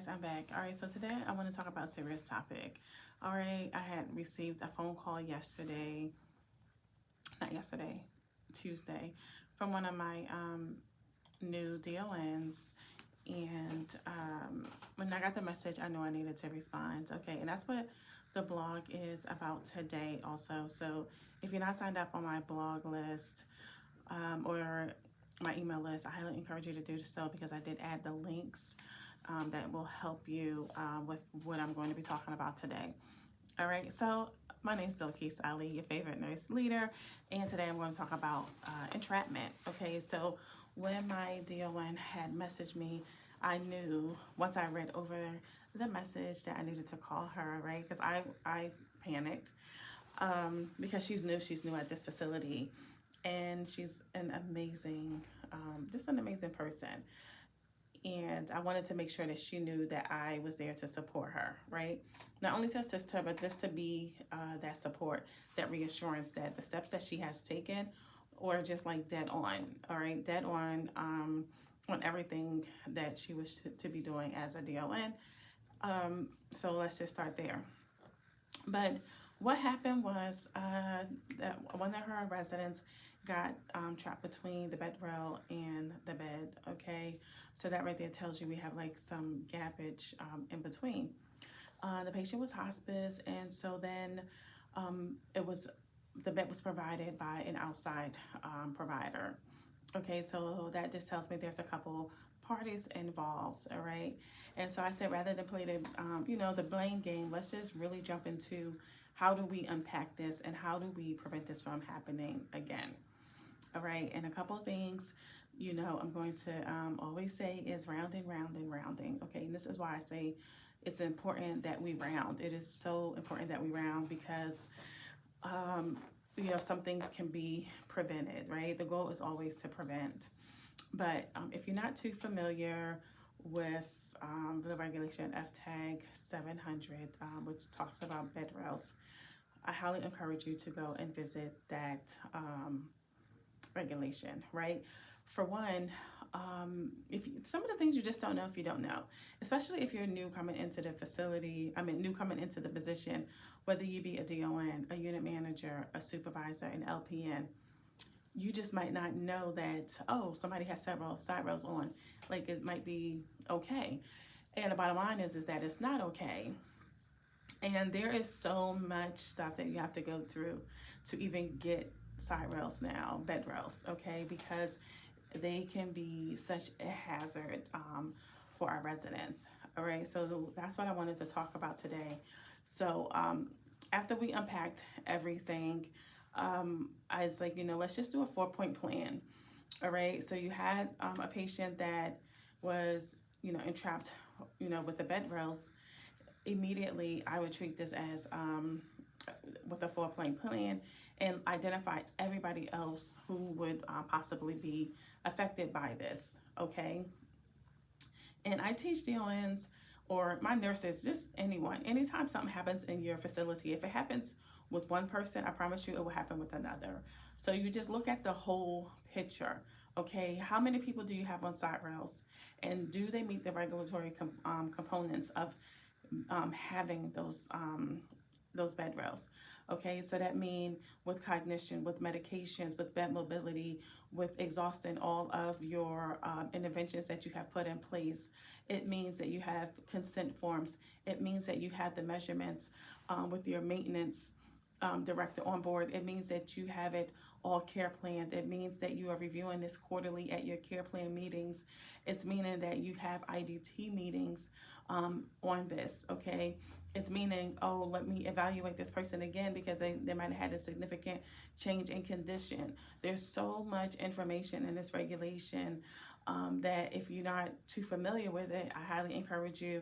guys, I'm back. All right, so today I want to talk about a serious topic. All right, I had received a phone call yesterday, not yesterday, Tuesday, from one of my new DONs. And when I got the message, I knew I needed to respond. Okay, and that's what the blog is about today also. So if you're not signed up on my blog list or my email list, I highly encourage you to do so because I did add the links that will help you with what I'm going to be talking about today. All right, so my name is Bilquis, your favorite nurse leader, and today I'm going to talk about entrapment. Okay, so when my DON had messaged me, I knew once I read over the message that I needed to call her, right? Because I panicked because she's new at this facility, and she's an amazing, just an amazing person. And I wanted to make sure that she knew that I was there to support her, right? Not only to assist her, but just to be that support, that reassurance that the steps that she has taken or just like dead on, all right? Dead on everything that she was to be doing as a DON. So let's just start there. But what happened was that one of her residents got trapped between the bed rail and the bed, okay? So that right there tells you we have like some gappage in between. The patient was hospice, and so then the bed was provided by an outside provider. Okay, so that just tells me there's a couple parties involved, all right? And so I said, rather than play the blame game, let's just really jump into how do we unpack this and how do we prevent this from happening again, all right? And a couple of things, I'm going to always say is rounding, okay? And this is why I say it's important that we round. It is so important that we round because some things can be prevented, right? The goal is always to prevent. But if you're not too familiar with the regulation FTAG 700, which talks about Bedrails, I highly encourage you to go and visit that regulation, right? For one, some of the things you just don't know if you don't know, especially if you're new coming into the facility, new coming into the position, whether you be a DON, a unit manager, a supervisor, an LPN, you just might not know that, oh, somebody has several side rails on, like it might be okay. And the bottom line is that it's not okay. And there is so much stuff that you have to go through to even get side rails now, bed rails, okay? Because they can be such a hazard for our residents, all right? So that's what I wanted to talk about today. So after we unpacked everything, I was like, let's just do a 4-point plan, all right? So you had a patient that was, entrapped, with the bed rails. Immediately, I would treat this as with a 4-point plan and identify everybody else who would possibly be affected by this, okay? And I teach DONs or my nurses, just anyone, anytime something happens in your facility, if it happens with one person, I promise you it will happen with another. So you just look at the whole picture, okay? How many people do you have on side rails? And do they meet the regulatory components of having those bed rails? Okay, so that means with cognition, with medications, with bed mobility, with exhausting all of your interventions that you have put in place. It means that you have consent forms. It means that you have the measurements with your maintenance director on board. It means that you have it all care planned. It means that you are reviewing this quarterly at your care plan meetings. It's meaning that you have IDT meetings on this, okay? It's meaning, oh, let me evaluate this person again because they might have had a significant change in condition. There's so much information in this regulation that if you're not too familiar with it, I highly encourage you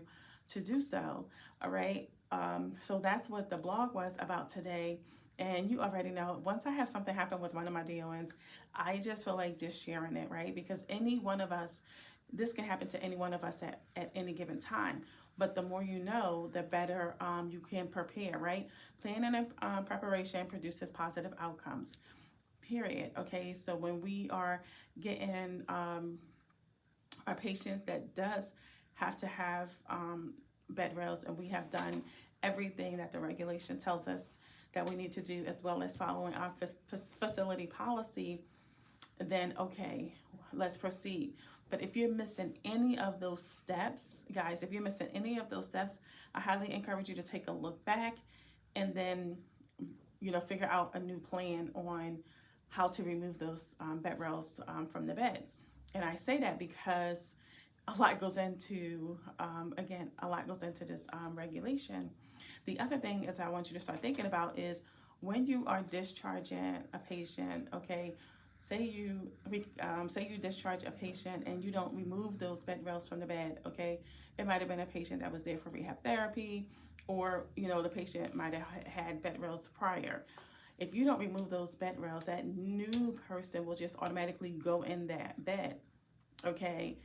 to do so, all right? So that's what the blog was about today. And you already know, once I have something happen with one of my DONs, I just feel like just sharing it, right? Because any one of us, this can happen to any one of us at any given time. But the more you know, the better you can prepare, right? Planning and preparation produces positive outcomes, period. Okay, so when we are getting a patient that does have to have bed rails, and we have done everything that the regulation tells us that we need to do, as well as following our facility policy, then okay, let's proceed. But if you're missing any of those steps, guys, if you're missing any of those steps, I highly encourage you to take a look back and then, figure out a new plan on how to remove those bed rails from the bed. And I say that because a lot goes into, again, a lot goes into this regulation. The other thing is I want you to start thinking about is when you are discharging a patient, okay, say you discharge a patient and you don't remove those bed rails from the bed, okay? It might have been a patient that was there for rehab therapy, or the patient might have had bed rails prior. If you don't remove those bed rails, that new person will just automatically go in that bed, okay?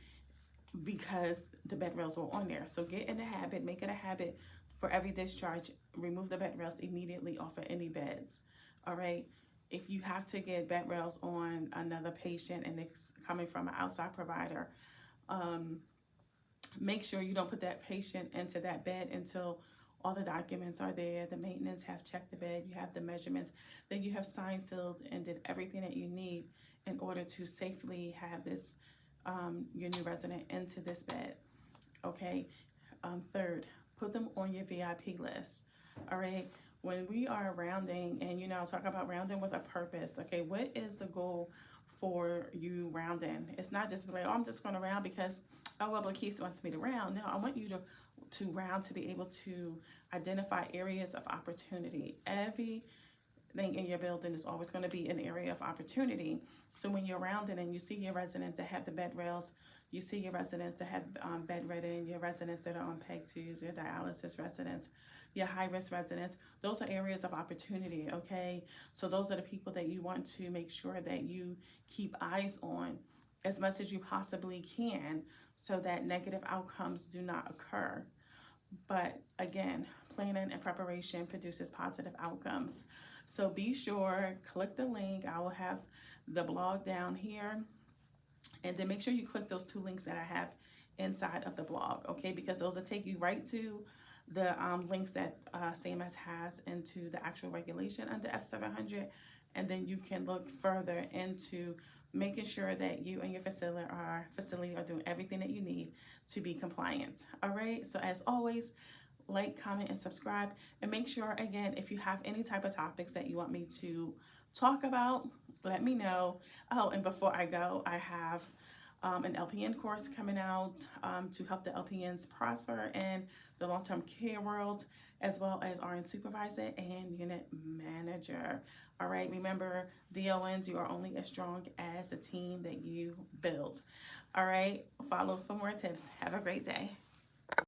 Because the bed rails were on there. So get in the habit, make it a habit for every discharge, remove the bed rails immediately off of any beds. All right. If you have to get bed rails on another patient and it's coming from an outside provider, make sure you don't put that patient into that bed until all the documents are there. The maintenance have checked the bed, you have the measurements, then you have signed, sealed, and did everything that you need in order to safely have this your new resident into this bed. Okay. Third, put them on your VIP list. All right. When we are rounding, and talk about rounding with a purpose. Okay, what is the goal for you rounding? It's not just like, oh, I'm just going to round because, oh well, Bilquis wants me to round. No, I want you to round to be able to identify areas of opportunity. Everything in your building is always going to be an area of opportunity. So when you're rounding and you see your residents that have the bed rails, you see your residents that have bedridden, your residents that are on PEG tubes, your dialysis residents, your high-risk residents, those are areas of opportunity, okay? So those are the people that you want to make sure that you keep eyes on as much as you possibly can so that negative outcomes do not occur. But again, planning and preparation produces positive outcomes. So be sure, click the link. I will have the blog down here. And then make sure you click those 2 links that I have inside of the blog, okay? Because those will take you right to the links that CMS has into the actual regulation under F700. And then you can look further into making sure that you and your facility are doing everything that you need to be compliant. All right. So as always, like, comment, and subscribe. And make sure, again, if you have any type of topics that you want me to talk about, let me know. Oh, and before I go, I have an LPN course coming out to help the LPNs prosper in the long-term care world, as well as RN supervisor and unit manager. All right, remember, DONs, you are only as strong as the team that you build. All right, follow for more tips. Have a great day.